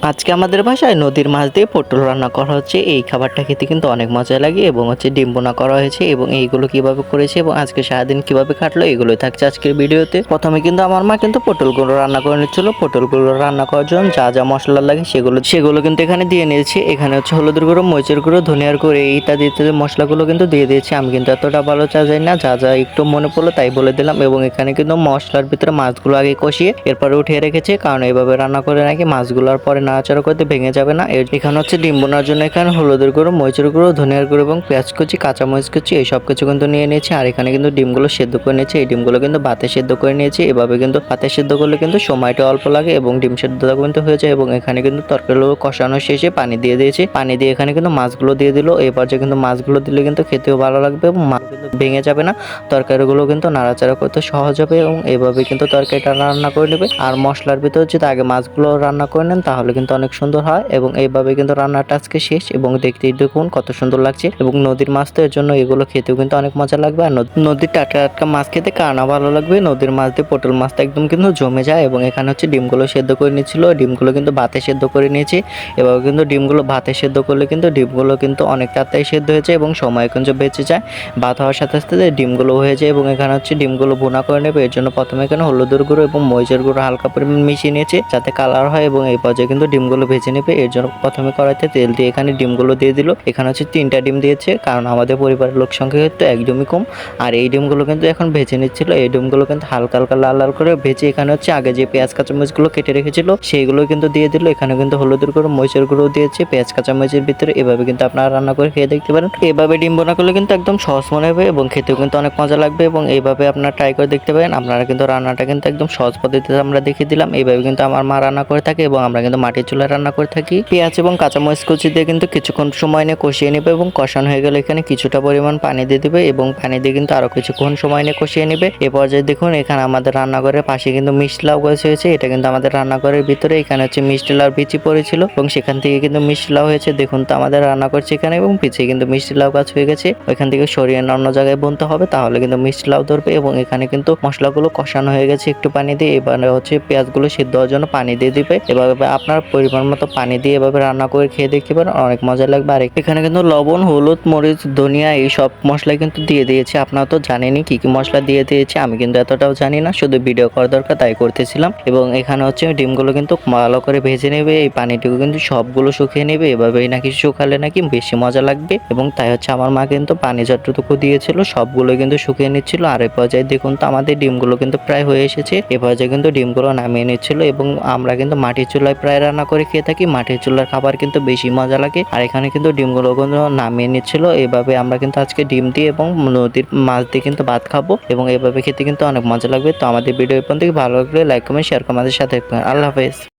আজকে আমাদের বাসায় নদীর মাছ দিয়ে পটল রান্না করা হচ্ছে। এই খাবারটা খেতে কিন্তু অনেক মজা লাগে এবং ডিম বোনা করা হয়েছে এবং এইগুলো কিভাবে করেছে এবং আজকে সারাদিন কিভাবে কাটলো এগুলোই থাকছে আজকের ভিডিওতে। প্রথমে কিন্তু আমার মা কিন্তু পটলগুলো রান্না করে নিচ্ছিল। পটলগুলো রান্না করার জন্য যা যা মশলা লাগে সেগুলো কিন্তু এখানে দিয়ে নিয়েছি। এখানে হচ্ছে হলুদের গুঁড়ো, মরিচের গুঁড়ো, ধনিয়ার গুঁড়ো ইত্যাদি ইত্যাদি মশলাগুলো কিন্তু দিয়ে দিয়েছি। আমি কিন্তু এতটা ভালো চা যাই না, যা যা একটু মনে পড়লো তাই বলে দিলাম। এবং এখানে কিন্তু মশলার ভিতরে মাছগুলো আগে কষিয়ে এরপরে উঠিয়ে রেখেছি, কারণ এইভাবে রান্না করে নাকি মাছগুলোর পরে নাড়াচাড়া করতে ভেঙে যাবে না। এখানে হচ্ছে ডিম বোনার জন্য এখানে হলুদের গুঁড়ো, মরিচের গুঁড়ো, ধনিয়ার গুঁড়ো এবং পেঁয়াজ কুচি, কাঁচামরিচ কুচি এই সব কিছু কিন্তু নিয়ে নিয়েছি। আর এখানে কিন্তু ডিমগুলো সেদ্ধ করে নিয়েছি। এই ডিমগুলো কিন্তু ভাতে সেদ্ধ করে নিয়েছি। এভাবে কিন্তু ভাতে সেদ্ধ করলে কিন্তু সময়টা অল্প লাগে এবং ডিম সেদ্ধটা কিন্তু হয়ে যায়। এবং এখানে কিন্তু তরকারিগুলো কষানো শেষে পানি দিয়ে দিয়েছি। পানি দিয়ে এখানে কিন্তু মাছগুলো দিয়ে দিল। এই পর্যায়ে কিন্তু মাছগুলো দিলে কিন্তু খেতেও ভালো লাগবে এবং মাছ কিন্তু ভেঙে যাবে না। তরকারিগুলো কিন্তু নাড়াচাড়া করতে সহজ হবে এবং এভাবে কিন্তু তরকারিটা রান্না করে নেবে। আর মশলার ভিতরে যদি আগে মাছগুলো রান্না করে নেন তাহলে কিন্তু অনেক সুন্দর হয়। এবং এইভাবে কিন্তু রান্নাটা আজকে শেষ এবং দেখতেই দেখুন কত সুন্দর লাগছে। এবং নদীর মাছ তো, এর জন্য এগুলো খেতেও কিন্তু অনেক মজা লাগবে। আর নদীর টাটকা টাটকা মাছ খেতে কার না ভালো লাগবে। নদীর মাছ দিয়ে পটল মাছটা একদম কিন্তু জমে যায়। এবং এখানে হচ্ছে ডিমগুলো সেদ্ধ করে নিচ্ছিল। ডিমগুলো কিন্তু ভাতে সেদ্ধ করে নিয়েছি। এভাবে কিন্তু ডিমগুলো ভাতে সেদ্ধ করলে কিন্তু ডিমগুলো কিন্তু অনেক তাড়াতাড়ি সেদ্ধ হয়ে যায় এবং সময় কিন্তু বেঁচে যায়। ভাত হওয়ার সাথে সাথে ডিমগুলো হয়ে যায়। এবং এখানে হচ্ছে ডিমগুলো ভুনা করে নেবে। এর জন্য প্রথমে এখানে হলুদের গুঁড়ো এবং মরিচের গুঁড়ো হালকা পরিমাণ মিশিয়ে নিয়েছি যাতে কালার হয়। এবং এই পর্যায়ে কিন্তু ডিমগুলো ভেজে নেবে। এর জন্য প্রথমে কড়াইতে তেল দিয়ে এখানে ডিমগুলো দিয়ে দিল। এখানে হচ্ছে 3টা ডিম দিয়েছে, কারণ আমাদের পরিবারের লোক সংখ্যা কিন্তু একদমই কম। আর এই ডিমগুলো কিন্তু এখন ভেজে নিচ্ছিল। এই ডিমগুলো কিন্তু হালকা হালকা লাল লাল করে ভেজে এখানে হচ্ছে আগে যে পেঁয়াজ কাঁচামরিচগুলো কেটে রেখেছিল সেইগুলো কিন্তু দিয়ে দিল। এখানে কিন্তু হলুদের গুঁড়ো, মরিচের গুঁড়ো দিয়েছে পেঁয়াজ কাঁচামরিচের ভিতরে। এভাবে কিন্তু আপনারা রান্না করে খেয়ে দেখতে পারেন। এভাবে ডিম বোনা করলে কিন্তু একদম সহজ মনে হবে এবং খেতেও কিন্তু অনেক মজা লাগবে। এবং এইভাবে আপনারা ট্রাই করে দেখতে পারেন। আপনারা কিন্তু রান্নাটা কিন্তু একদম সহজ পদ্ধতিতে আমরা দেখিয়ে দিলাম। এইভাবে কিন্তু আমার মা রান্না করে থাকে এবং আমরা কিন্তু মাটির চুলায় রান্না করে থাকি। পেঁয়াজ এবং কাঁচামরিচ কুচি দিয়ে কিন্তু কিছুক্ষণ সময় নিয়ে কষিয়ে নেবে এবং কষানো হয়ে গেলে এখানে কিছুটা পরিমাণ পানি দিয়ে দেবে এবং পানি দিয়ে কিন্তু আরো কিছুক্ষণ সময় নিয়ে কষিয়ে নেবে। এ পর্যায়ে দেখুন এখানে আমাদের রান্নাঘরের পাশে কিন্তু মিষ্টি লাউ গাছ হয়েছে। এটা কিন্তু আমাদের রান্নাঘরের ভিতরে। এখানে হচ্ছে মিষ্টি লাউ বিচি পড়েছিল এবং সেখান থেকে কিন্তু মিষ্টি লাউ হয়েছে। দেখুন তো আমাদের রান্না করছে এখানে এবং পিছিয়ে কিন্তু মিষ্টি লাউ গাছ হয়ে গেছে। ওইখান থেকে সরিয়ে অন্য জায়গায় বুনতে হবে, তাহলে কিন্তু মিষ্টি লাউ ধরবে। এবং এখানে কিন্তু মশলাগুলো কষানো হয়ে গেছে একটু পানি দিয়ে। এবারে হচ্ছে পেঁয়াজগুলো সিদ্ধ হওয়ার জন্য পানি দিয়ে দিবে। এভাবে আপনার পরিমাণ মতো পানি দিয়ে এভাবে রান্না করে খেয়ে দেখতে পারেন, অনেক মজা লাগবে। আর এখানে কিন্তু লবণ, হলুদ, মরিচ, ধনিয়া এই সব মশলা কিন্তু দিয়ে দিয়েছি। আপনারা তো জানেনই কি কি মশলা দিয়ে দিয়েছি, আমি কিন্তু এতটাও জানি না, শুধু ভিডিও করা দরকার তাই করতেছিলাম। এবং এখানে হচ্ছে ডিমগুলো কিন্তু ভালো করে ভেজে নেবে। এই পানিটুকু কিন্তু সবগুলো শুকিয়ে নেবে। এভাবেই নাকি শুকালে নাকি বেশি মজা লাগবে। এবং তাই হচ্ছে আমার মা কিন্তু পানি যতটুকু দিয়েছিল সবগুলো কিন্তু শুকিয়ে নিচ্ছিল। আর এই পর্যায়ে দেখুন তো আমাদের ডিমগুলো কিন্তু প্রায় হয়ে এসেছে। এ পর্যায়ে কিন্তু ডিমগুলো নামিয়ে নিচ্ছিল। এবং আমরা কিন্তু মাটির চুলায় প্রায় রান্না করে খেয়ে থাকি। মাটির চুলার খাবার কিন্তু বেশি মজা লাগে। আর এখানে কিন্তু ডিমগুলো নামিয়ে নিচ্ছিল। এভাবে আমরা কিন্তু আজকে ডিম দিয়ে এবং নদীর মাছ দিয়ে কিন্তু ভাত খাবো এবং এভাবে খেতে কিন্তু অনেক মজা লাগবে। তো আমাদের ভিডিও এই পর্যন্ত ভালো লাগলে লাইক কমেন্ট শেয়ার করে আমাদের সাথে থাকবেন। আল্লাহ হাফেজ।